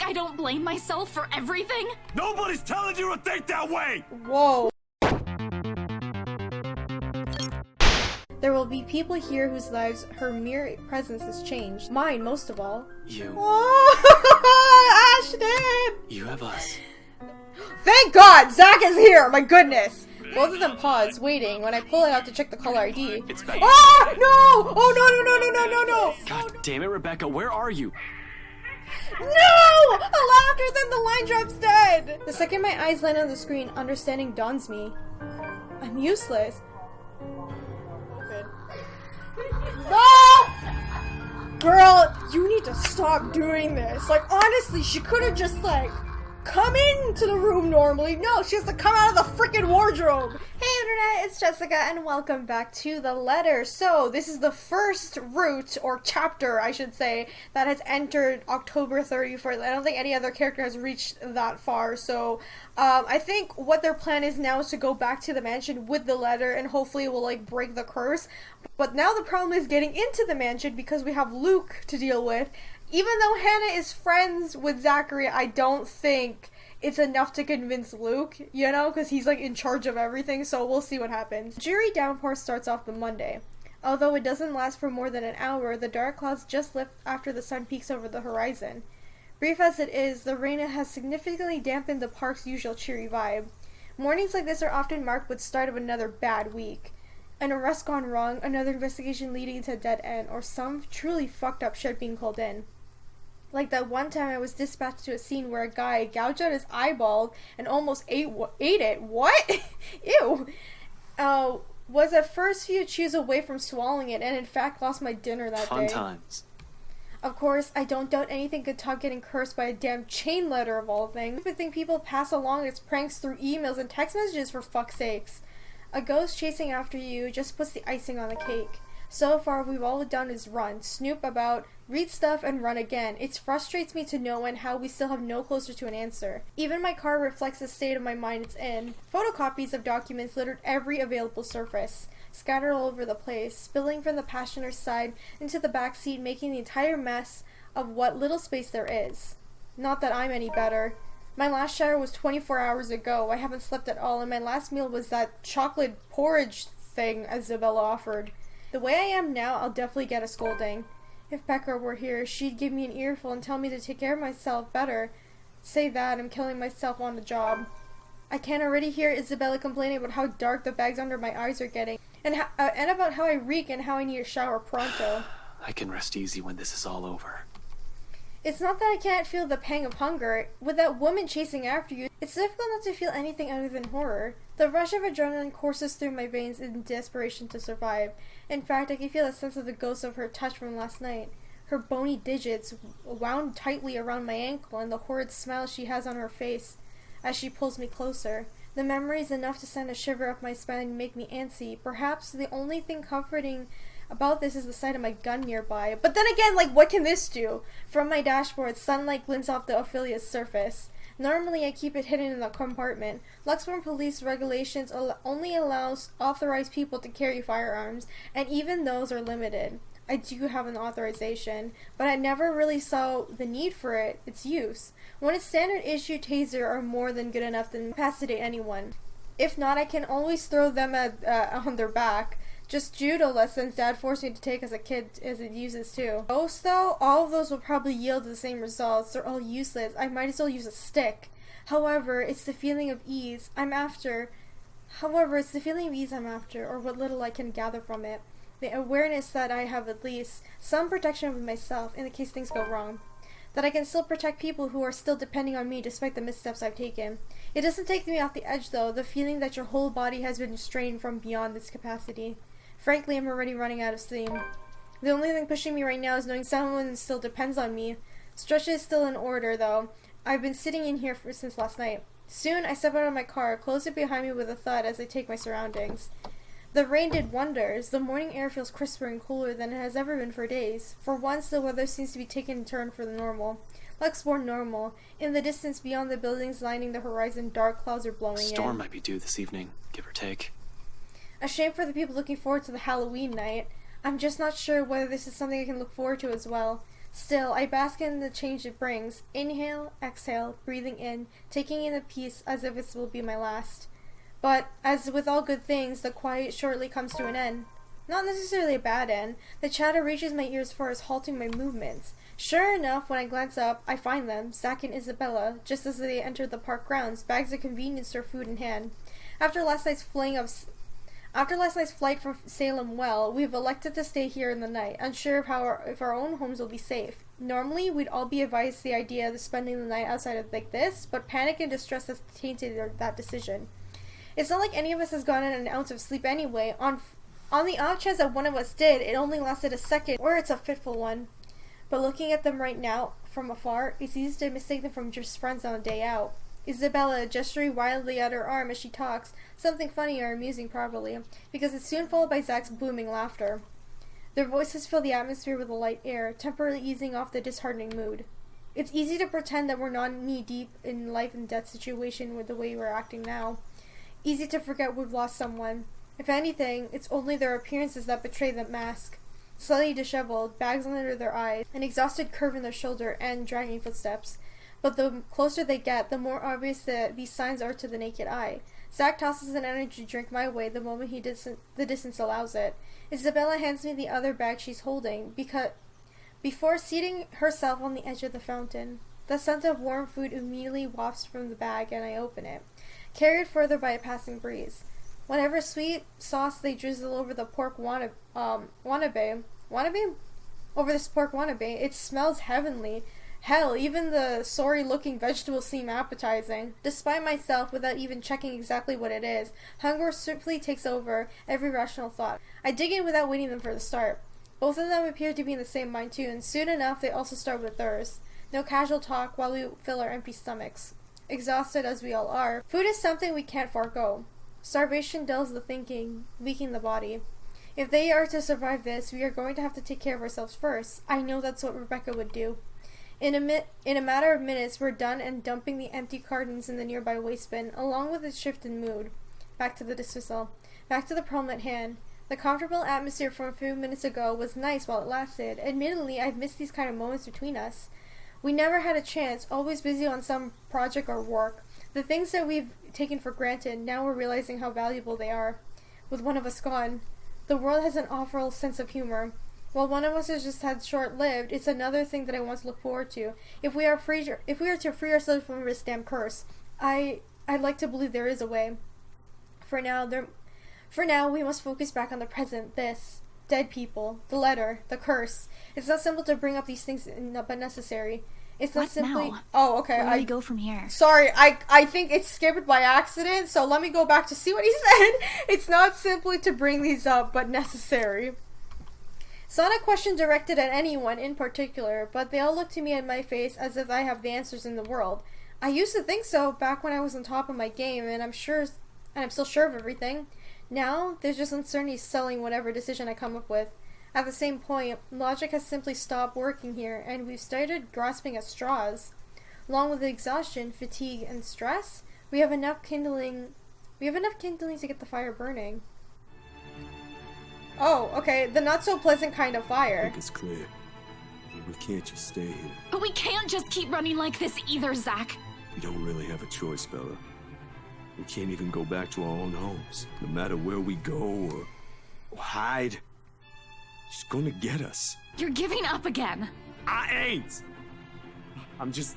I don't blame myself for everything? Nobody's telling you to think that way! Whoa. There will be people here whose lives her mere presence has changed. Mine, most of all. You. Oh, Ashton! You have us. Thank God! Zach is here! My goodness! Both of them pause, waiting, when I pull it out to check the caller ID. It's back. Ah! No! Oh, no! God damn it, Rebecca, where are you? No! Louder than the line drops dead! The second my eyes land on the screen, understanding dawns me. I'm useless. No! Girl, you need to stop doing this. Like, honestly, she could have just, like, come into the room normally. No, she has to come out of the freaking wardrobe. Hey internet, it's Jessica and welcome back to The Letter. So, this is the first route, or chapter I should say, that has entered October 31st. I don't think any other character has reached that far. So, I think what their plan is now is to go back to the mansion with the letter and hopefully it will like break the curse. But now the problem is getting into the mansion because we have Luke to deal with. Even though Hannah is friends with Zachary, I don't think it's enough to convince Luke, you know, because he's like in charge of everything, so we'll see what happens. Dreary downpour starts off the Monday. Although it doesn't last for more than an hour, the dark clouds just lift after the sun peaks over the horizon. Brief as it is, the rain has significantly dampened the park's usual cheery vibe. Mornings like this are often marked with the start of another bad week. An arrest gone wrong, another investigation leading to a dead end, or some truly fucked up shit being called in. Like that one time I was dispatched to a scene where a guy gouged out his eyeball and almost ate it. What? Ew. Was at first few chews away from swallowing it and in fact lost my dinner that day. Fun times. Of course, I don't doubt anything could top getting cursed by a damn chain letter of all things. I think people pass along its pranks through emails and text messages for fuck's sakes. A ghost chasing after you just puts the icing on the cake. So far, we've all done is run, snoop about, read stuff, and run again. It frustrates me to no end how we still have no closer to an answer. Even my car reflects the state of my mind it's in. Photocopies of documents littered every available surface, scattered all over the place, spilling from the passenger's side into the back seat, making the entire mess of what little space there is. Not that I'm any better. My last shower was 24 hours ago. I haven't slept at all, and my last meal was that chocolate porridge thing Isabella offered. The way I am now, I'll definitely get a scolding. If Becca were here, she'd give me an earful and tell me to take care of myself better. Say that, I'm killing myself on the job. I can already hear Isabella complaining about how dark the bags under my eyes are getting, and about how I reek and how I need a shower pronto. I can rest easy when this is all over. It's not that I can't feel the pang of hunger. With that woman chasing after you, it's difficult not to feel anything other than horror. The rush of adrenaline courses through my veins in desperation to survive. In fact, I can feel a sense of the ghost of her touch from last night. Her bony digits wound tightly around my ankle and the horrid smile she has on her face as she pulls me closer. The memory is enough to send a shiver up my spine and make me antsy. Perhaps the only thing comforting about this is the sight of my gun nearby. But then again, like, what can this do? From my dashboard, sunlight glints off the Ophelia's surface. Normally, I keep it hidden in the compartment. Luxembourg police regulations only allows authorized people to carry firearms, and even those are limited. I do have an authorization, but I never really saw the need for its use. When a standard issue taser are more than good enough to incapacitate anyone. If not, I can always throw them on their back. Just judo lessons Dad forced me to take as a kid, as it uses too. Ghosts though, all of those will probably yield the same results. They're all useless. I might as well use a stick. However, it's the feeling of ease I'm after. or what little I can gather from it. The awareness that I have at least some protection of myself in the case things go wrong. That I can still protect people who are still depending on me despite the missteps I've taken. It doesn't take me off the edge though, the feeling that your whole body has been strained from beyond this capacity. Frankly, I'm already running out of steam. The only thing pushing me right now is knowing someone still depends on me. Stretch is still in order, though. I've been sitting in here since last night. Soon, I step out of my car, close it behind me with a thud as I take my surroundings. The rain did wonders. The morning air feels crisper and cooler than it has ever been for days. For once, the weather seems to be taking a turn for the normal. Luxembourg normal. In the distance beyond the buildings lining the horizon, dark clouds are blowing in. Storm might be due this evening, give or take. A shame for the people looking forward to the Halloween night. I'm just not sure whether this is something I can look forward to as well. Still, I bask in the change it brings. Inhale, exhale, breathing in, taking in a piece as if it will be my last. But, as with all good things, the quiet shortly comes to an end. Not necessarily a bad end. The chatter reaches my ears far as halting my movements. Sure enough, when I glance up, I find them, Zach and Isabella, just as they enter the park grounds, bags of convenience store food in hand. After last night's flight from Salem Well, we've elected to stay here in the night, unsure of if our own homes will be safe. Normally, we'd all be advised the idea of spending the night outside of like this, but panic and distress has tainted that decision. It's not like any of us has gotten an ounce of sleep anyway. On the off chance that one of us did, it only lasted a second, or it's a fitful one. But looking at them right now, from afar, it's easy to mistake them from just friends on a day out. Isabella gesturing wildly at her arm as she talks, something funny or amusing probably, because it's soon followed by Zach's booming laughter. Their voices fill the atmosphere with a light air, temporarily easing off the disheartening mood. It's easy to pretend that we're not knee-deep in life and death situation with the way we're acting now. Easy to forget we've lost someone. If anything, it's only their appearances that betray the mask. Slightly disheveled, bags under their eyes, an exhausted curve in their shoulder, and dragging footsteps. But the closer they get, the more obvious that these signs are to the naked eye. Zach tosses an energy drink my way the moment the distance allows it. Isabella hands me the other bag she's holding, before seating herself on the edge of the fountain. The scent of warm food immediately wafts from the bag, and I open it, carried further by a passing breeze. Whatever sweet sauce they drizzle over the pork wannabe, it smells heavenly. Hell, even the sorry-looking vegetables seem appetizing. Despite myself, without even checking exactly what it is, hunger swiftly takes over every rational thought. I dig in without waiting them for the start. Both of them appear to be in the same mind too, and soon enough they also start with theirs. No casual talk while we fill our empty stomachs. Exhausted as we all are, food is something we can't forego. Starvation dulls the thinking, weakening the body. If they are to survive this, we are going to have to take care of ourselves first. I know that's what Rebecca would do. In a matter of minutes, we're done and dumping the empty cartons in the nearby waste bin, along with its shift in mood. Back to the dismissal. Back to the problem at hand. The comfortable atmosphere from a few minutes ago was nice while it lasted. Admittedly, I've missed these kind of moments between us. We never had a chance, always busy on some project or work. The things that we've taken for granted, now we're realizing how valuable they are. With one of us gone, the world has an awful sense of humor. While one of us has just had short-lived, it's another thing that I want to look forward to. If we are to free ourselves from this damn curse, I'd like to believe there is a way. For now, we must focus back on the present. This, dead people, the letter, the curse. It's not simple to bring up these things, but necessary. It's not simply. Now? Oh, okay. Where do we go from here? Sorry, I think it skipped by accident. So let me go back to see what he said. It's not simply to bring these up, but necessary. It's not a question directed at anyone in particular, but they all look to me and my face as if I have the answers in the world. I used to think so back when I was on top of my game, and I'm still sure of everything. Now, there's just uncertainty selling whatever decision I come up with. At the same point, logic has simply stopped working here, and we've started grasping at straws. Along with the exhaustion, fatigue, and stress, we have enough kindling to get the fire burning. Oh, okay, the not-so-pleasant kind of I fire. think it's clear. We can't just stay here. But we can't just keep running like this either, Zach. We don't really have a choice, Bella. We can't even go back to our own homes. No matter where we go or hide, she's gonna get us. You're giving up again. I ain't! I'm just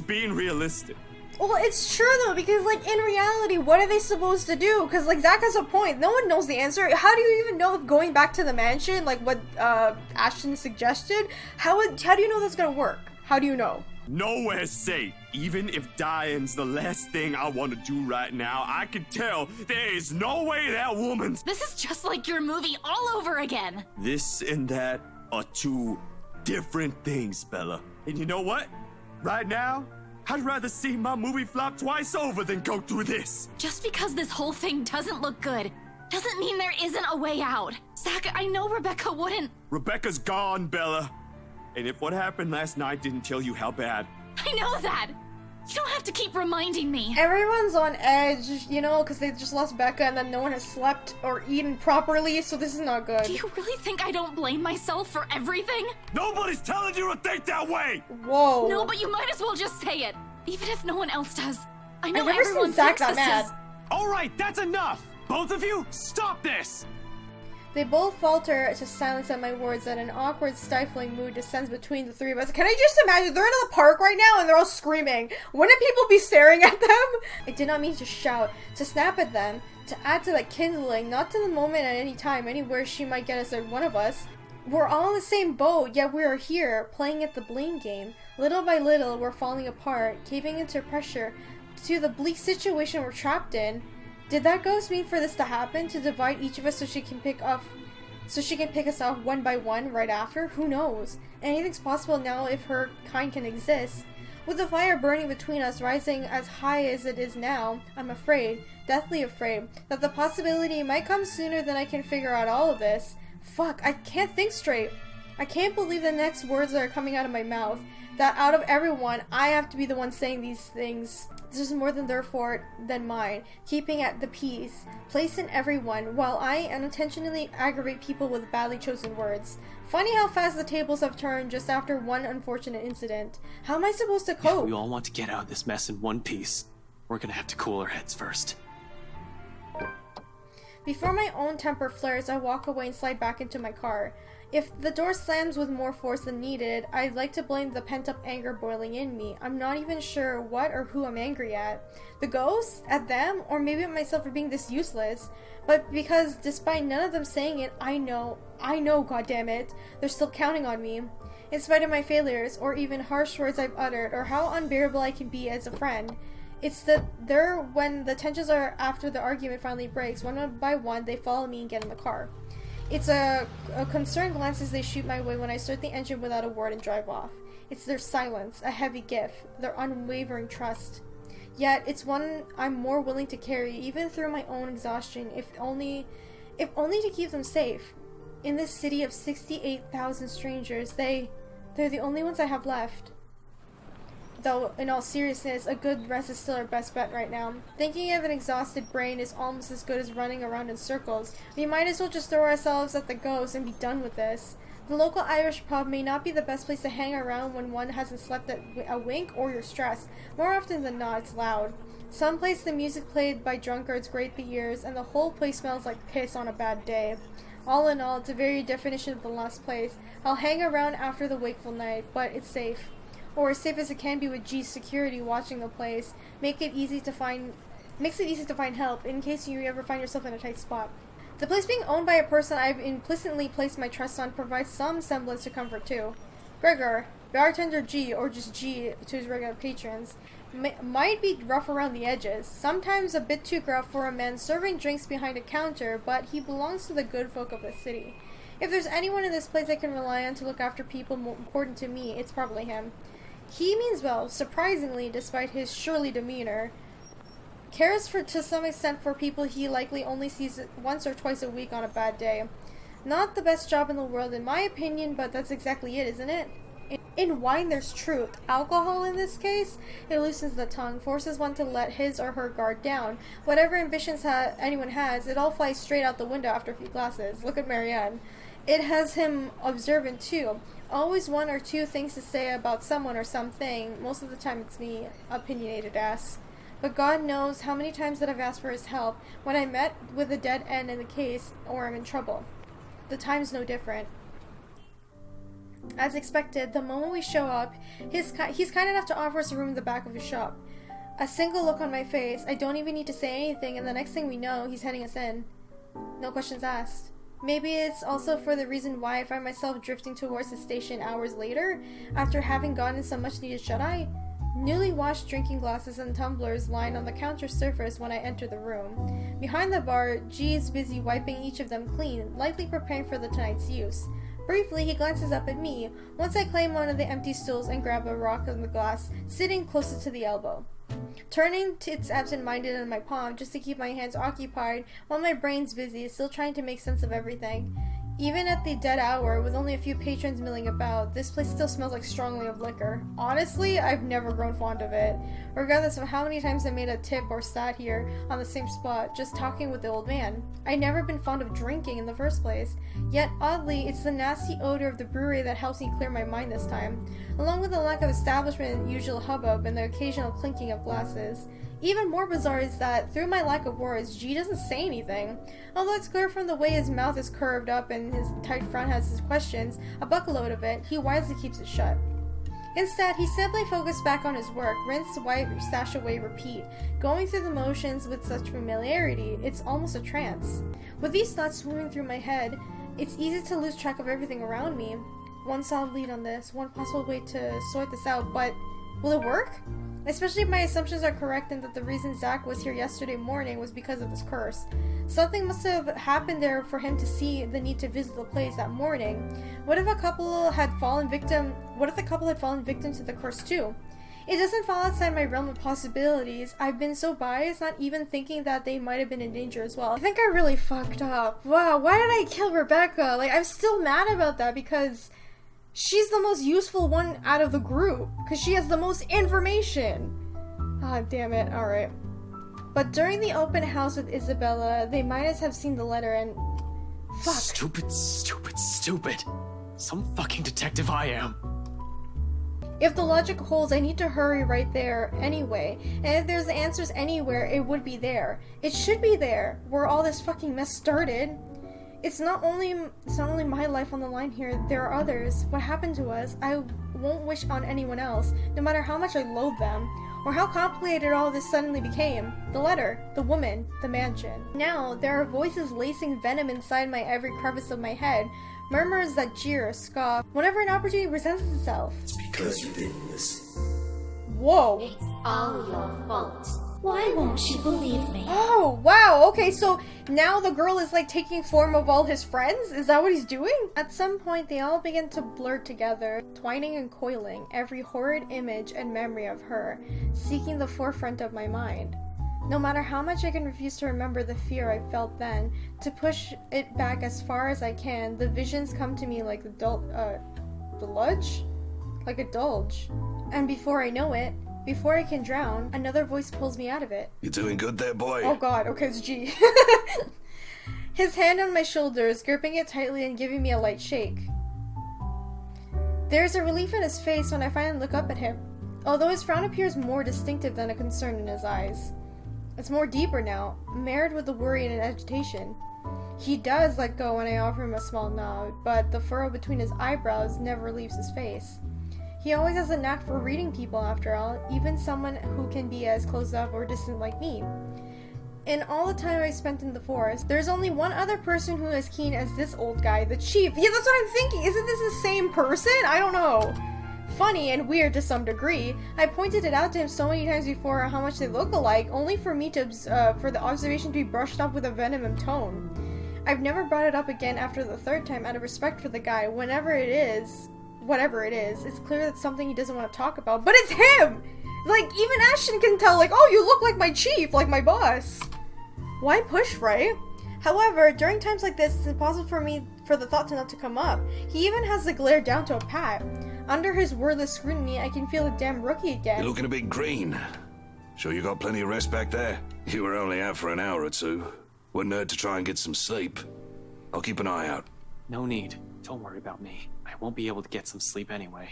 being realistic. Well, it's true though, because like in reality, what are they supposed to do? Because like Zach has a point. No one knows the answer. How do you even know if going back to the mansion, like what Ashton suggested, how do you know that's gonna work? How do you know? Nowhere's safe. Even if dying's the last thing I want to do right now, I can tell there is no way that woman's. This is just like your movie all over again. This and that are two different things, Bella. And you know what? Right now, I'd rather see my movie flop twice over than go through this. Just because this whole thing doesn't look good doesn't mean there isn't a way out. Zach, I know Rebecca wouldn't. Rebecca's gone, Bella. And if what happened last night didn't tell you how bad, I know that. You don't have to keep reminding me. Everyone's on edge, you know, because they just lost Becca and then no one has slept or eaten properly, so this is not good. Do you really think I don't blame myself for everything? Nobody's telling you to think that way! Whoa. No, but you might as well just say it. Even if no one else does. I know I've never everyone seen Zach thinks that this mad. is... All right, that's enough! Both of you, stop this! They both falter to silence at my words, and an awkward, stifling mood descends between the three of us. Can I just imagine they're in the park right now and they're all screaming? Wouldn't people be staring at them? I did not mean to shout, to snap at them, to add to the kindling, not to the moment at any time, anywhere she might get us or one of us. We're all in the same boat, yet we are here, playing at the blame game. Little by little, we're falling apart, caving into pressure, to the bleak situation we're trapped in. Did that ghost mean for this to happen? To divide each of us so she can pick us off one by one right after? Who knows? Anything's possible now if her kind can exist. With the fire burning between us rising as high as it is now, I'm afraid, deathly afraid, that the possibility might come sooner than I can figure out all of this. Fuck, I can't think straight. I can't believe the next words that are coming out of my mouth. That out of everyone, I have to be the one saying these things. This is more than their fault than mine, keeping at the peace, place in everyone, while I unintentionally aggravate people with badly chosen words. Funny how fast the tables have turned just after one unfortunate incident. How am I supposed to If cope? we all want to get out of this mess in one piece, we're gonna have to cool our heads first. Before my own temper flares, I walk away and slide back into my car. If the door slams with more force than needed, I'd like to blame the pent-up anger boiling in me. I'm not even sure what or who I'm angry at. The ghosts? At them? Or maybe at myself for being this useless? But because despite none of them saying it, I know, goddammit, they're still counting on me. In spite of my failures, or even harsh words I've uttered, or how unbearable I can be as a friend. It's when the tensions are after the argument finally breaks, one by one, they follow me and get in the car. It's a concerned glance as they shoot my way when I start the engine without a word and drive off. It's their silence, a heavy gift, their unwavering trust. Yet, it's one I'm more willing to carry, even through my own exhaustion, if only to keep them safe. In this city of 68,000 strangers, they're the only ones I have left. Though, in all seriousness, a good rest is still our best bet right now. Thinking of an exhausted brain is almost as good as running around in circles. We might as well just throw ourselves at the ghost and be done with this. The local Irish pub may not be the best place to hang around when one hasn't slept a wink or you're stressed. More often than not, it's loud. Someplace the music played by drunkards grate the ears, and the whole place smells like piss on a bad day. All in all, it's a very definition of the lost place. I'll hang around after the wakeful night, but it's safe. Or as safe as it can be with G's security watching the place. Makes it easy to find help in case you ever find yourself in a tight spot. The place being owned by a person I've implicitly placed my trust on provides some semblance to comfort too. Gregor, bartender G, or just G to his regular patrons, might be rough around the edges, sometimes a bit too gruff for a man serving drinks behind a counter, but he belongs to the good folk of the city. If there's anyone in this place I can rely on to look after people more important to me, it's probably him. He means well, surprisingly, despite his surly demeanor. Cares to some extent for people he likely only sees once or twice a week on a bad day. Not the best job in the world in my opinion, but that's exactly it, isn't it? In wine there's truth. Alcohol in this case, it loosens the tongue, forces one to let his or her guard down. Whatever ambitions anyone has, it all flies straight out the window after a few glasses. Look at Marianne. It has him observant too. Always one or two things to say about someone or something. Most of the time it's me, opinionated ass. But God knows how many times that I've asked for his help when I met with a dead end in the case or I'm in trouble. The time's no different. As expected, the moment we show up, he's kind enough to offer us a room in the back of his shop. A single look on my face, I don't even need to say anything, and the next thing we know, he's heading us in. No questions asked. Maybe it's also for the reason why I find myself drifting towards the station hours later, after having gotten some much-needed shut-eye. Newly washed drinking glasses and tumblers line on the counter surface when I enter the room. Behind the bar, G is busy wiping each of them clean, likely preparing for the tonight's use. Briefly, he glances up at me, once I claim one of the empty stools and grab a rock on the glass, sitting closest to the elbow. Turning to its absent-minded in my palm just to keep my hands occupied while my brain's busy, still trying to make sense of everything. Even at the dead hour, with only a few patrons milling about, this place still smells like strongly of liquor. Honestly, I've never grown fond of it. Regardless of how many times I made a tip or sat here on the same spot, just talking with the old man. I'd never been fond of drinking in the first place. Yet, oddly, it's the nasty odor of the brewery that helps me clear my mind this time, along with the lack of establishment and usual hubbub and the occasional clinking of glasses. Even more bizarre is that, through my lack of words, G doesn't say anything. Although it's clear from the way his mouth is curved up and his tight front has his questions, a buckload of it, he wisely keeps it shut. Instead, he simply focused back on his work, rinse, wipe, stash away, repeat, going through the motions with such familiarity, it's almost a trance. With these thoughts swimming through my head, it's easy to lose track of everything around me. One solid lead on this, one possible way to sort this out, but will it work? Especially if my assumptions are correct and that the reason Zach was here yesterday morning was because of this curse. Something must have happened there for him to see the need to visit the place that morning. What if the couple had fallen victim to the curse too? It doesn't fall outside my realm of possibilities. I've been so biased, not even thinking that they might have been in danger as well. I think I really fucked up. Wow, why did I kill Rebecca? Like, I'm still mad about that because she's the most useful one out of the group, because she has the most information. Ah, damn it, alright. But during the open house with Isabella, they might as have seen the letter and... Fuck. Stupid, stupid, stupid. Some fucking detective I am. If the logic holds, I need to hurry right there anyway. And if there's answers anywhere, it would be there. It should be there, where all this fucking mess started. It's not only my life on the line here, there are others. What happened to us, I won't wish on anyone else, no matter how much I loathe them, or how complicated all this suddenly became. The letter, the woman, the mansion. Now, there are voices lacing venom inside my every crevice of my head, murmurs that jeer, scoff, whenever an opportunity presents itself. It's because you did this. Whoa. It's all your fault. Why won't you believe me? Oh, wow, okay, so now the girl is like taking form of all his friends? Is that what he's doing? At some point, they all begin to blur together, twining and coiling, every horrid image and memory of her, seeking the forefront of my mind. No matter how much I can refuse to remember the fear I felt then, to push it back as far as I can, the visions come to me like like a dulge. And before I know it, before I can drown, another voice pulls me out of it. You doing good there, boy? Oh god, okay, it's G. His hand on my shoulders, gripping it tightly and giving me a light shake. There's a relief in his face when I finally look up at him, although his frown appears more distinctive than a concern in his eyes. It's more deeper now, marred with the worry and an agitation. He does let go when I offer him a small nod, but the furrow between his eyebrows never leaves his face. He always has a knack for reading people, after all, even someone who can be as close up or distant like me. In all the time I spent in the forest, there's only one other person who is keen as this old guy, the chief. Yeah, that's what I'm thinking. Isn't this the same person? I don't know. Funny and weird to some degree. I pointed it out to him so many times before how much they look alike, only for me to for the observation to be brushed off with a venomous tone. I've never brought it up again after the third time out of respect for the guy. Whatever it is, it's clear that's something he doesn't want to talk about. But it's him! Like, even Ashton can tell, like, oh, you look like my chief, like my boss. Why push, right? However, during times like this, it's impossible for the thought to not to come up. He even has the glare down to a pat. Under his wordless scrutiny, I can feel a damn rookie again. You're looking a bit green. Sure you got plenty of rest back there? You were only out for an hour or two. Wouldn't hurt to try and get some sleep. I'll keep an eye out. No need. Don't worry about me. I won't be able to get some sleep anyway.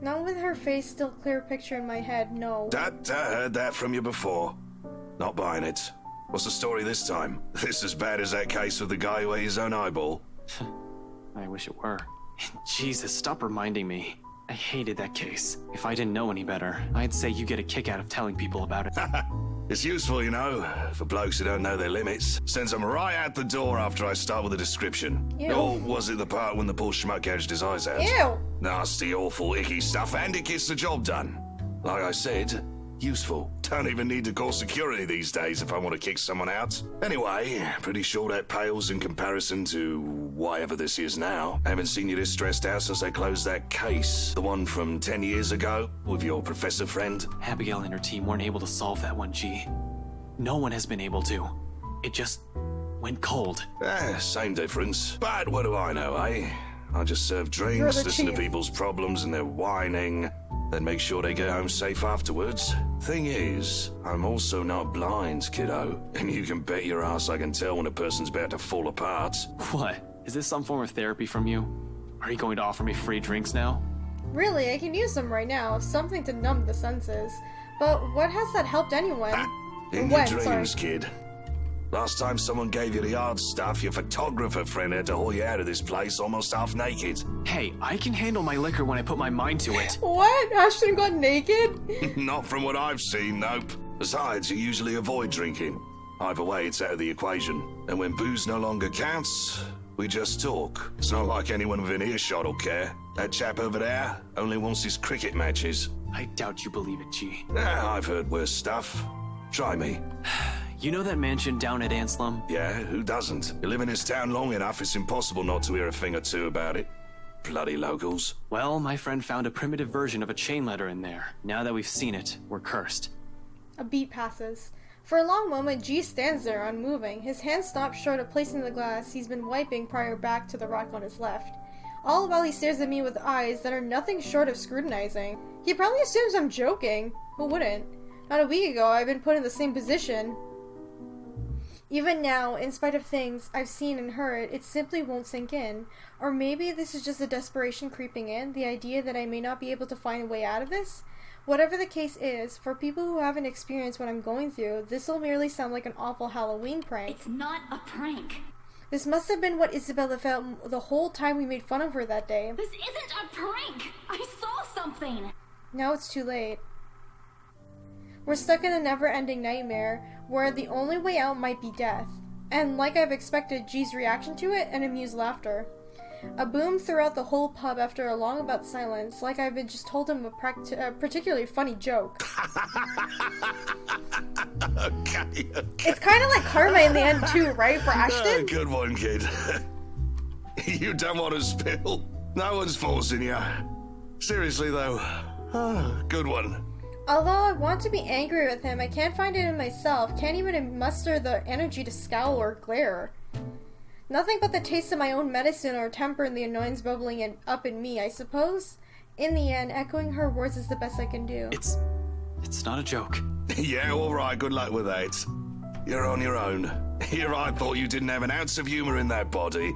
Not with her face still clear picture in my head, no. I heard that from you before. Not buying it. What's the story this time? This as bad as that case with the guy who ate his own eyeball? I wish it were. Jesus, stop reminding me. I hated that case. If I didn't know any better, I'd say you get a kick out of telling people about it. It's useful, you know, for blokes who don't know their limits. Sends them right out the door after I start with a description. Ew. Or was it the part when the poor schmuck gouged his eyes out? Ew! Nasty, awful, icky stuff, and it gets the job done. Like I said, useful. Don't even need to call security these days if I want to kick someone out. Anyway, pretty sure that pales in comparison to whatever this is now. I haven't seen you this stressed out since they closed that case. The one from 10 years ago with your professor friend. Abigail and her team weren't able to solve that one, G. No one has been able to. It just went cold. Same difference. But what do I know, eh? I just serve drinks, You're the listen to chief. people's problems and their whining, then make sure they get home safe afterwards. Thing is, I'm also not blind, kiddo. And you can bet your ass I can tell when a person's about to fall apart. What? Is this some form of therapy from you? Are you going to offer me free drinks now? Really, I can use them right now, something to numb the senses. But what has that helped anyone? In When, your sorry. dreams, kid. Last time someone gave you the hard stuff, your photographer friend had to haul you out of this place almost half naked. Hey, I can handle my liquor when I put my mind to it. What? Ashton got naked? Not from what I've seen, nope. Besides, you usually avoid drinking. Either way, it's out of the equation. And when booze no longer counts, we just talk. It's not like anyone within earshot will care. That chap over there only wants his cricket matches. I doubt you believe it, G. I've heard worse stuff. Try me. You know that mansion down at Anslum? Yeah, who doesn't? You live in this town long enough, it's impossible not to hear a thing or two about it. Bloody locals. Well, my friend found a primitive version of a chain letter in there. Now that we've seen it, we're cursed. A beat passes. For a long moment, G stands there, unmoving. His hand stops short of placing the glass he's been wiping prior back to the rock on his left. All while he stares at me with eyes that are nothing short of scrutinizing. He probably assumes I'm joking. Who wouldn't? Not a week ago, I've been put in the same position. Even now, in spite of things I've seen and heard, it simply won't sink in. Or maybe this is just the desperation creeping in, the idea that I may not be able to find a way out of this? Whatever the case is, for people who haven't experienced what I'm going through, this will merely sound like an awful Halloween prank. It's not a prank. This must have been what Isabella felt the whole time we made fun of her that day. This isn't a prank. I saw something. Now it's too late. We're stuck in a never-ending nightmare where the only way out might be death. And like I've expected, G's reaction to it, an amused laughter. A boom throughout the whole pub after a long about silence, like I've just told him a particularly funny joke. Okay. It's kind of like karma in the end too, right, for Ashton? Good one, kid. You don't want to spill. No one's forcing you. Seriously, though. Good one. Although I want to be angry with him, I can't find it in myself, can't even muster the energy to scowl or glare. Nothing but the taste of my own medicine or temper and the annoyance bubbling up in me, I suppose. In the end, echoing her words is the best I can do. It's not a joke. Yeah, all right. Good luck with that. You're on your own. Here, I thought you didn't have an ounce of humor in that body.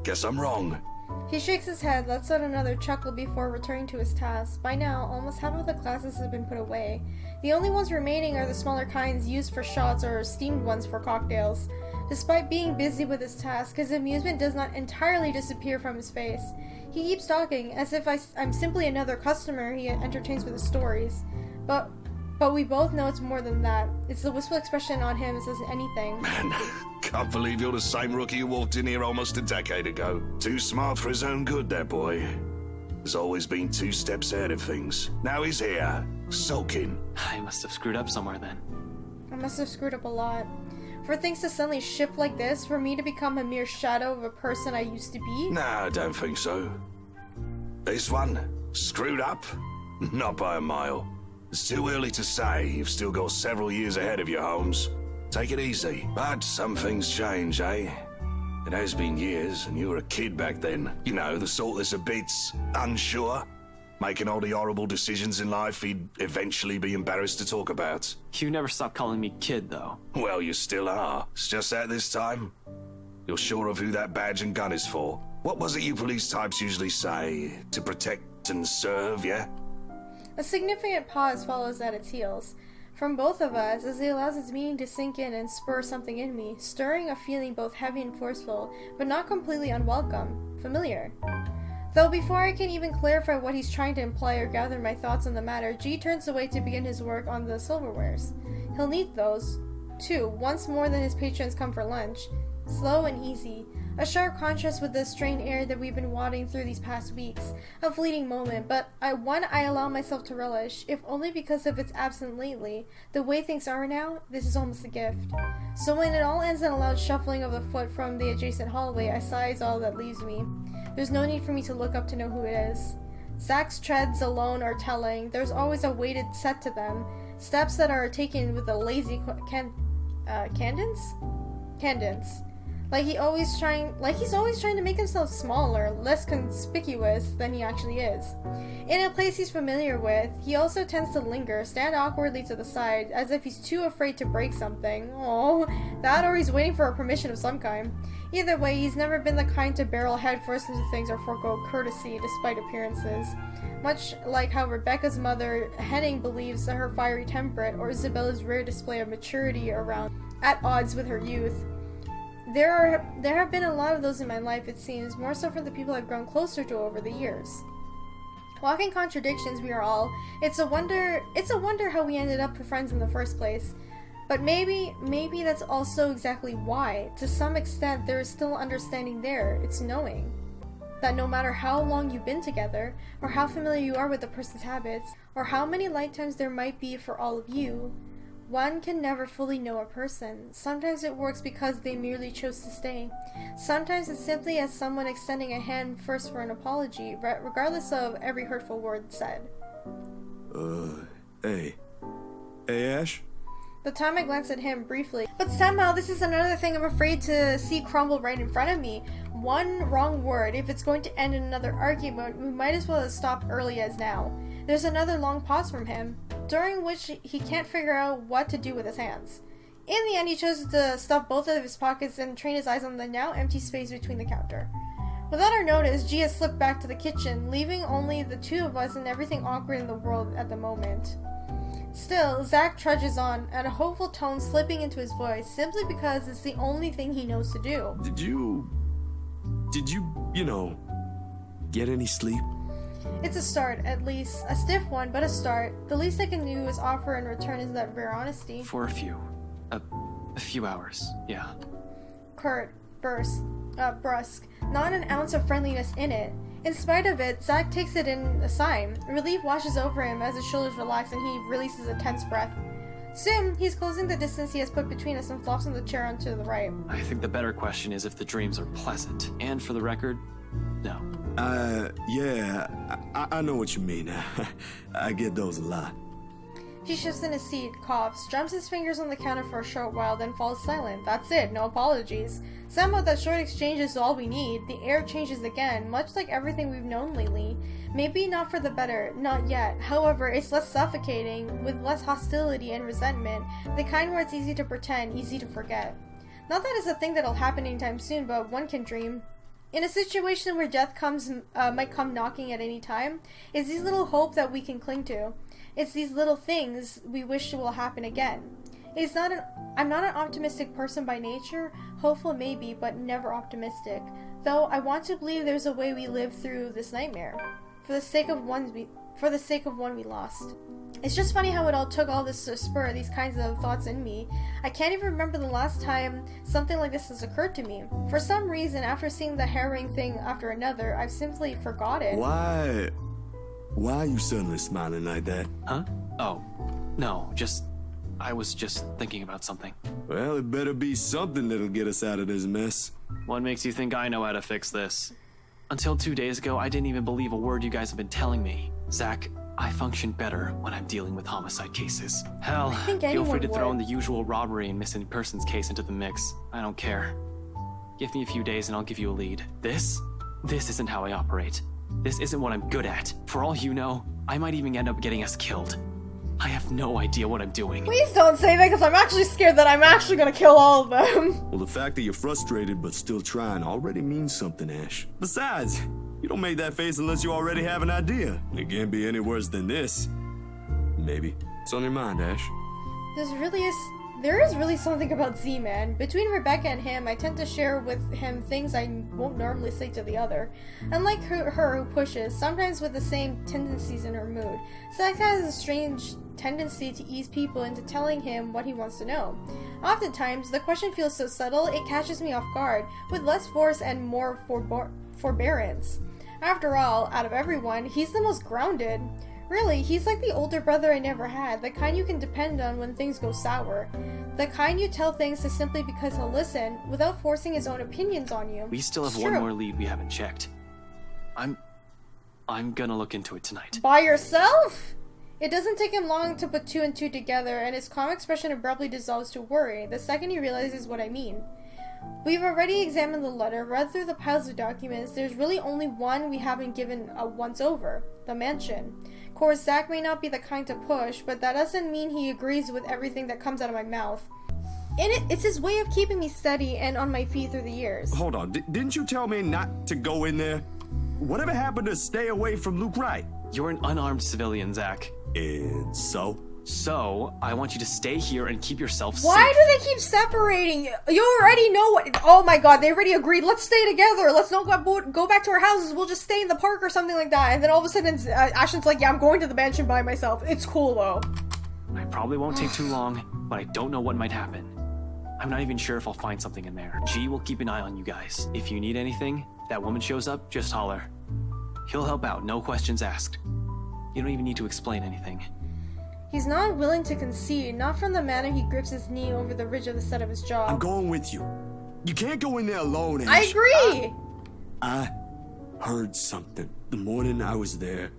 Guess I'm wrong. He shakes his head, lets out another chuckle before returning to his task. By now, almost half of the glasses have been put away. The only ones remaining are the smaller kinds used for shots or steamed ones for cocktails. Despite being busy with his task, his amusement does not entirely disappear from his face. He keeps talking, as if I'm simply another customer he entertains with his stories. But we both know it's more than that. It's the wistful expression on him that says anything. Man, can't believe you're the same rookie who walked in here almost a decade ago. Too smart for his own good, that boy. Has always been 2 steps ahead of things. Now he's here, sulking. I must have screwed up somewhere then. I must have screwed up a lot. For things to suddenly shift like this, for me to become a mere shadow of a person I used to be? Nah, I don't think so. This one, screwed up? Not by a mile. It's too early to say. You've still got several years ahead of you, Holmes. Take it easy. But some things change, eh? It has been years, and you were a kid back then. You know, the sort that's a bit unsure. Making all the horrible decisions in life he'd eventually be embarrassed to talk about. You never stop calling me kid, though. Well, you still are. It's just that this time, you're sure of who that badge and gun is for. What was it you police types usually say? To protect and serve, yeah? A significant pause follows at its heels. From both of us, as he allows its meaning to sink in and spur something in me, stirring a feeling both heavy and forceful, but not completely unwelcome. Familiar. Though before I can even clarify what he's trying to imply or gather my thoughts on the matter, G turns away to begin his work on the silverwares. He'll need those, too, once more than his patrons come for lunch. Slow and easy. A sharp contrast with the strained air that we've been wading through these past weeks. A fleeting moment, but one I allow myself to relish, if only because of its absence lately. The way things are now, this is almost a gift. So when it all ends in a loud shuffling of the foot from the adjacent hallway, I sigh is all that leaves me. There's no need for me to look up to know who it is. Zach's treads alone are telling. There's always a weighted set to them. Steps that are taken with a lazy cadence? independence. Like he's always trying to make himself smaller, less conspicuous than he actually is. In a place he's familiar with, he also tends to linger, stand awkwardly to the side, as if he's too afraid to break something. Oh, that or he's waiting for a permission of some kind. Either way, he's never been the kind to barrel headfirst into things or forego courtesy despite appearances. Much like how Rebecca's mother, Henning, believes that her fiery temperament or Isabella's rare display of maturity around at odds with her youth. There have been a lot of those in my life, it seems, more so for the people I've grown closer to over the years. Walking contradictions we are all. It's a wonder how we ended up friends in the first place. But maybe that's also exactly why. To some extent, there is still understanding there. It's knowing that no matter how long you've been together, or how familiar you are with the person's habits, or how many lifetimes there might be for all of you, one can never fully know a person. Sometimes it works because they merely chose to stay. Sometimes it's simply as someone extending a hand first for an apology, regardless of every hurtful word said. Hey, Ash? The time I glanced at him briefly. But somehow this is another thing I'm afraid to see crumble right in front of me. One wrong word, if it's going to end in another argument, we might as well have stopped early as now. There's another long pause from him, during which he can't figure out what to do with his hands. In the end, he chose to stuff both of his pockets and train his eyes on the now empty space between the counter. Without our notice, Gia slipped back to the kitchen, leaving only the two of us and everything awkward in the world at the moment. Still, Zach trudges on, at a hopeful tone slipping into his voice, simply because it's the only thing he knows to do. Did you, get any sleep? It's a start, at least. A stiff one, but a start. The least I can do is offer in return is that rare honesty. For a few hours, yeah. Curt, brusque, not an ounce of friendliness in it. In spite of it, Zach takes it in a sign. Relief washes over him as his shoulders relax and he releases a tense breath. Soon, he's closing the distance he has put between us and flops on the chair onto the right. I think the better question is if the dreams are pleasant. And for the record, no. Yeah, I know what you mean. I get those a lot. He shifts in his seat, coughs, drums his fingers on the counter for a short while, then falls silent. That's it, no apologies. Somehow that short exchange is all we need. The air changes again, much like everything we've known lately. Maybe not for the better, not yet. However, it's less suffocating, with less hostility and resentment, the kind where it's easy to pretend, easy to forget. Not that it's a thing that'll happen anytime soon, but one can dream. In a situation where death might come knocking at any time, it's these little hope that we can cling to. It's these little things we wish will happen again. I'm not an optimistic person by nature, hopeful maybe, but never optimistic. Though I want to believe there's a way we live through this nightmare, for the sake of one we lost. It's just funny how it all took all this to spur these kinds of thoughts in me. I can't even remember the last time something like this has occurred to me. For some reason, after seeing the harrowing thing after another, I've simply forgotten. Why are you suddenly smiling like that? Huh? Oh, no, I was just thinking about something. Well, it better be something that'll get us out of this mess. What makes you think I know how to fix this? Until 2 days ago, I didn't even believe a word you guys have been telling me. Zach, I function better when I'm dealing with homicide cases. Hell, feel free to throw in the usual robbery and missing persons case into the mix. I don't care. Give me a few days and I'll give you a lead. This isn't how I operate. This isn't what I'm good at. For all you know, I might even end up getting us killed. I have no idea what I'm doing. Please don't say that, because I'm actually scared that I'm actually gonna kill all of them. Well, the fact that you're frustrated but still trying already means something, Ash. Besides, you don't make that face unless you already have an idea. It can't be any worse than this. Maybe. What's on your mind, Ash? There is really something about Z-Man. Between Rebecca and him, I tend to share with him things I won't normally say to the other. Unlike her who pushes, sometimes with the same tendencies in her mood, Zach has a strange tendency to ease people into telling him what he wants to know. Oftentimes, the question feels so subtle, it catches me off guard, with less force and more forbearance. After all, out of everyone, he's the most grounded. Really, he's like the older brother I never had, the kind you can depend on when things go sour. The kind you tell things to simply because he'll listen, without forcing his own opinions on you. We still have one more lead we haven't checked. I'm gonna look into it tonight. By yourself? It doesn't take him long to put two and two together, and his calm expression abruptly dissolves to worry the second he realizes what I mean. We've already examined the letter, read through the piles of documents. There's really only one we haven't given a once-over. The mansion. Of course, Zach may not be the kind to push, but that doesn't mean he agrees with everything that comes out of my mouth. It's his way of keeping me steady and on my feet through the years. Hold on, didn't you tell me not to go in there? Whatever happened to stay away from Luke Wright? You're an unarmed civilian, Zach. And so? So, I want you to stay here and keep yourself safe. Why do they keep separating? You already know what— oh my god, they already agreed, let's stay together, let's not go back to our houses, we'll just stay in the park or something like that. And then all of a sudden, Ashton's like, yeah, I'm going to the mansion by myself. It's cool though. I probably won't take too long, but I don't know what might happen. I'm not even sure if I'll find something in there. G will keep an eye on you guys. If you need anything, if that woman shows up, just holler. He'll help out, no questions asked. You don't even need to explain anything. He's not willing to concede, not from the manner he grips his knee over the ridge of the set of his jaw. I'm going with you. You can't go in there alone, Ash. I agree! I heard something. The morning I was there,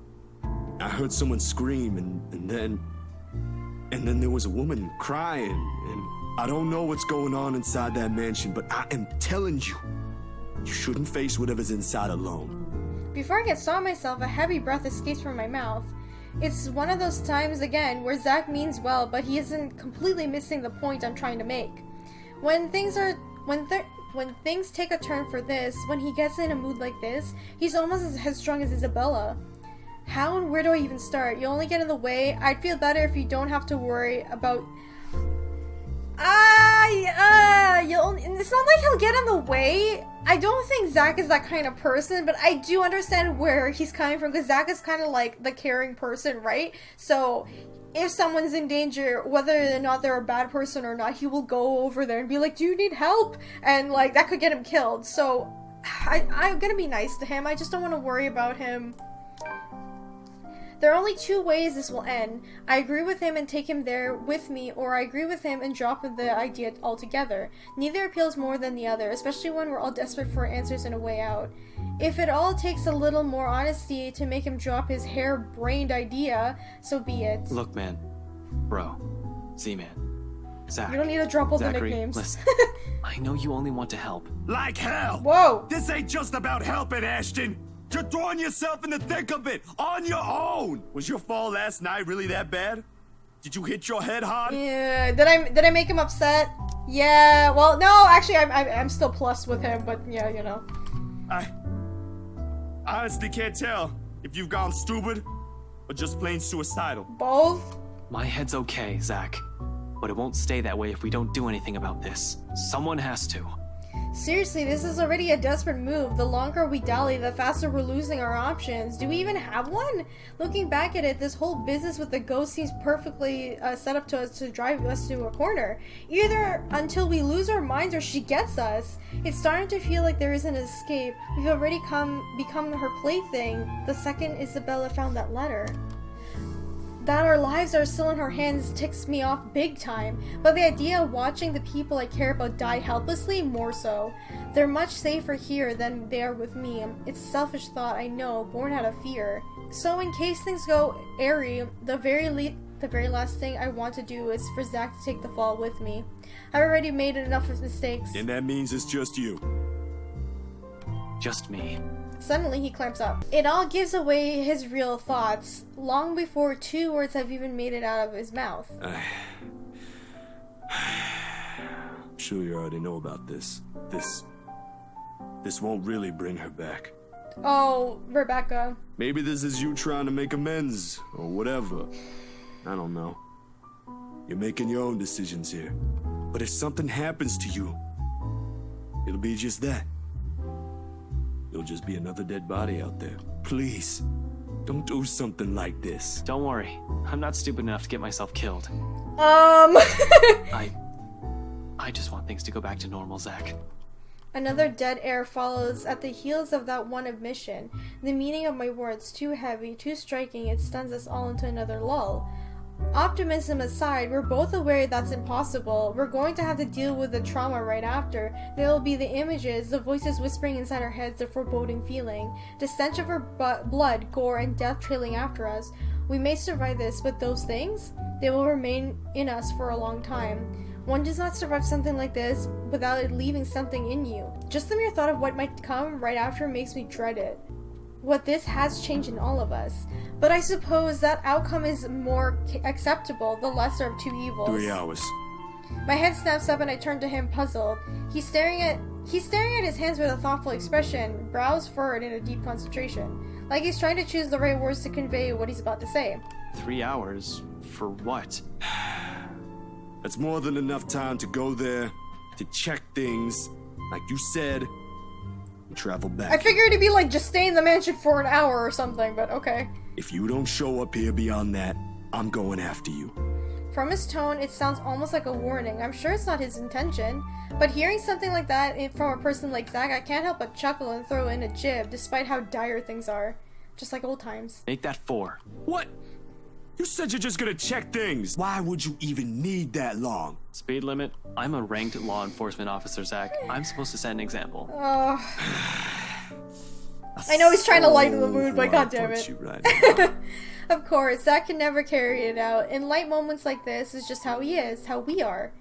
I heard someone scream, and then there was a woman crying, and I don't know what's going on inside that mansion, but I am telling you, you shouldn't face whatever's inside alone. Before I can stop myself, a heavy breath escapes from my mouth. It's one of those times again where Zach means well, but he isn't completely missing the point I'm trying to make. When things take a turn for this, when he gets in a mood like this, he's almost as headstrong as Isabella. How and where do I even start? You only get in the way. I'd feel better if you don't have to worry about— it's not like he'll get in the way. I don't think Zach is that kind of person, but I do understand where he's coming from, because Zach is kind of like the caring person, right? So if someone's in danger, whether or not they're a bad person or not, he will go over there and be like, do you need help? And like, that could get him killed. So I'm gonna be nice to him. I just don't want to worry about him. There are only two ways this will end. I agree with him and take him there with me, or I agree with him and drop the idea altogether. Neither appeals more than the other, especially when we're all desperate for answers and a way out. If it all takes a little more honesty to make him drop his hair-brained idea, so be it. Look, man. Bro. Z-Man. Zach. You don't need to drop all Zachary, the nicknames. Listen. I know you only want to help. Like hell! Whoa! This ain't just about helping, Ashton! You're throwing yourself in the thick of it, on your own! Was your fall last night really that bad? Did you hit your head hard? Yeah, did I make him upset? Yeah, well, no, actually, I'm still plus with him, but yeah, you know. I honestly can't tell if you've gone stupid or just plain suicidal. Both? My head's okay, Zach. But it won't stay that way if we don't do anything about this. Someone has to. Seriously, this is already a desperate move. The longer we dally, the faster we're losing our options. Do we even have one? Looking back at it, this whole business with the ghost seems perfectly set up to drive us to a corner. Either until we lose our minds or she gets us. It's starting to feel like there is an escape. We've already become her plaything the second Isabella found that letter. That our lives are still in her hands ticks me off big time, but the idea of watching the people I care about die helplessly, more so. They're much safer here than they are with me. It's a selfish thought, I know, born out of fear. So in case things go airy, the very last thing I want to do is for Zach to take the fall with me. I've already made enough of mistakes. And that means it's just you. Just me. Suddenly he clamps up. It all gives away his real thoughts, long before two words have even made it out of his mouth. I'm sure you already know about this. This won't really bring her back. Oh, Rebecca. Maybe this is you trying to make amends, or whatever. I don't know. You're making your own decisions here. But if something happens to you, it'll be just that. You'll just be another dead body out there. Please, don't do something like this. Don't worry. I'm not stupid enough to get myself killed. I just want things to go back to normal, Zach. Another dead air follows at the heels of that one admission. The meaning of my words, too heavy, too striking, it stuns us all into another lull. Optimism aside, we're both aware that's impossible. We're going to have to deal with the trauma right after. There will be the images, the voices whispering inside our heads, the foreboding feeling, the stench of her blood, gore, and death trailing after us. We may survive this, but those things? They will remain in us for a long time. One does not survive something like this without it leaving something in you. Just the mere thought of what might come right after makes me dread it. What this has changed in all of us. But I suppose that outcome is more acceptable, the lesser of two evils. 3 hours. My head snaps up and I turn to him, puzzled. He's staring at his hands with a thoughtful expression, brows furrowed in a deep concentration, like he's trying to choose the right words to convey what he's about to say. 3 hours? For what? That's more than enough time to go there, to check things, like you said, and travel back. I figured it'd be like, just stay in the mansion for an hour or something, but okay. If you don't show up here beyond that, I'm going after you. From his tone, it sounds almost like a warning. I'm sure it's not his intention, but hearing something like that from a person like Zach, I can't help but chuckle and throw in a jib, despite how dire things are. Just like old times. Make that 4. What? You said you're just gonna check things. Why would you even need that long? Speed limit? I'm a ranked law enforcement officer, Zach. I'm supposed to set an example. I know he's trying to lighten the mood, but goddammit. You right Of course, Zach can never carry it out. In light moments like this is just how he is, how we are.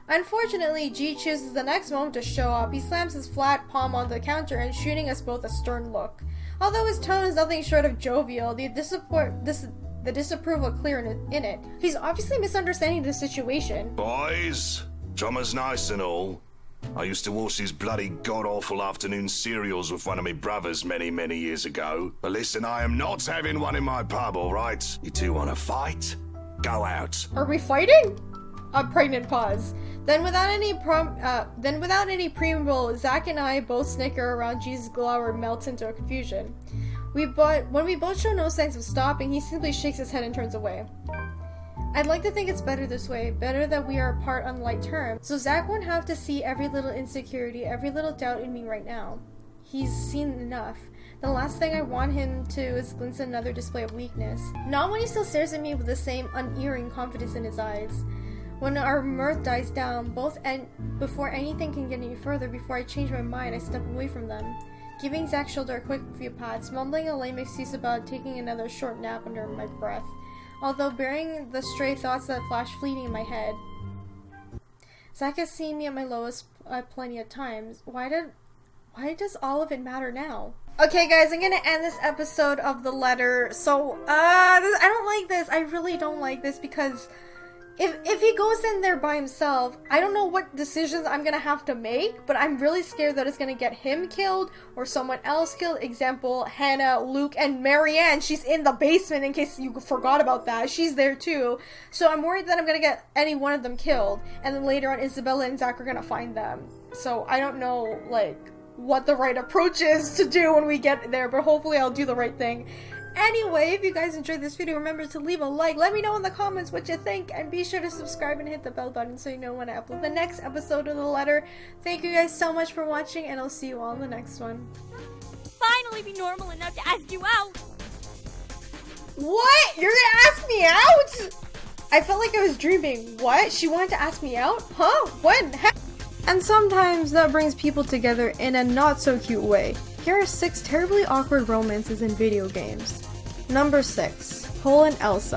Unfortunately, G chooses the next moment to show up. He slams his flat palm on the counter and shooting us both a stern look. Although his tone is nothing short of jovial, the disapproval clear in it. He's obviously misunderstanding the situation. Boys, drummer's nice and all. I used to watch these bloody god-awful afternoon serials with one of my brothers many, many years ago. But listen, I am not having one in my pub, alright? You two want to fight? Go out. Are we fighting? A pregnant pause. Then without any preamble, Zach and I both snicker around G's glower melts into a confusion. When we both show no signs of stopping, he simply shakes his head and turns away. I'd like to think it's better this way, better that we are apart on light terms, so Zach won't have to see every little insecurity, every little doubt in me right now. He's seen enough. The last thing I want him to is glimpse another display of weakness. Not when he still stares at me with the same unerring confidence in his eyes. When our mirth dies down, before anything can get any further, before I change my mind, I step away from them, giving Zach's shoulder a quick few pats, mumbling a lame excuse about taking another short nap under my breath, although bearing the stray thoughts that flash fleeting in my head. Zach has seen me at my lowest plenty of times. Why does all of it matter now? Okay guys, I'm gonna end this episode of The Letter. So, I don't like this. I really don't like this because if he goes in there by himself, I don't know what decisions I'm gonna have to make, but I'm really scared that it's gonna get him killed or someone else killed. Example, Hannah, Luke, and Marianne. She's in the basement in case you forgot about that. She's there too. So I'm worried that I'm gonna get any one of them killed, and then later on Isabella and Zach are gonna find them. So I don't know, like, what the right approach is to do when we get there, but hopefully I'll do the right thing. Anyway, if you guys enjoyed this video, remember to leave a like, let me know in the comments what you think, and be sure to subscribe and hit the bell button so you know when I upload the next episode of The Letter. Thank you guys so much for watching, and I'll see you all in the next one. Finally be normal enough to ask you out! What? You're gonna ask me out? I felt like I was dreaming. What? She wanted to ask me out? Huh? When? And sometimes that brings people together in a not so cute way. Here are 6 terribly awkward romances in video games. Number 6. Cole and Elsa.